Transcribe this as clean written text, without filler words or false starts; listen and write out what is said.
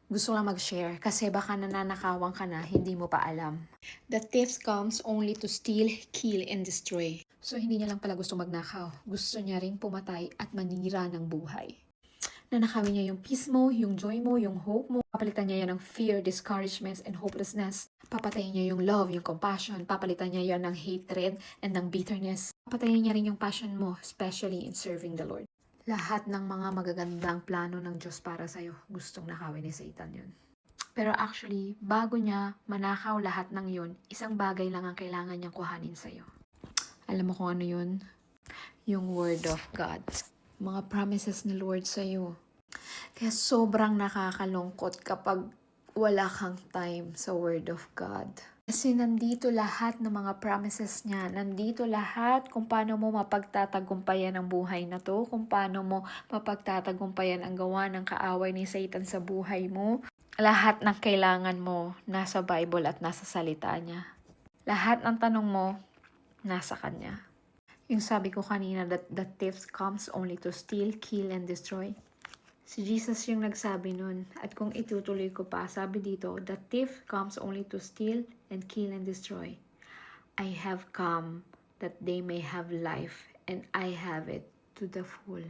Gusto lang mag-share kasi baka nananakawan ka na, hindi mo pa alam. The thief comes only to steal, kill, and destroy. So hindi niya lang pala gusto magnakaw. Gusto niya ring pumatay at manira ng buhay. Nanakawin niya yung peace mo, yung joy mo, yung hope mo. Papalitan niya yan ng fear, discouragements, and hopelessness. Papatayin niya yung love, yung compassion. Papalitan niya yan ng hatred and ng bitterness. Papatayin niya rin yung passion mo, especially in serving the Lord. Lahat ng mga magagandang plano ng Diyos para sa'yo, gustong nakawin ni Satan yun. Pero actually, bago niya manakaw lahat ng yun, isang bagay lang ang kailangan niyang kuhanin sa'yo. Alam mo kung ano yun? Yung Word of God. Mga promises ni Lord sa'yo. Kaya sobrang nakakalungkot kapag wala kang time sa Word of God. Kasi nandito lahat ng mga promises niya. Nandito lahat kung paano mo mapagtatagumpayan ang buhay na to. Kung paano mo mapagtatagumpayan ang gawa ng kaaway ni Satan sa buhay mo. Lahat ng kailangan mo nasa Bible at nasa salita niya. Lahat ng tanong mo nasa kanya. Yung sabi ko kanina that the thief comes only to steal, kill, and destroy. Si Jesus yung nagsabi nun. At kung itutuloy ko pa, sabi dito, the thief comes only to steal and kill and destroy. I have come that they may have life and I have it to the full.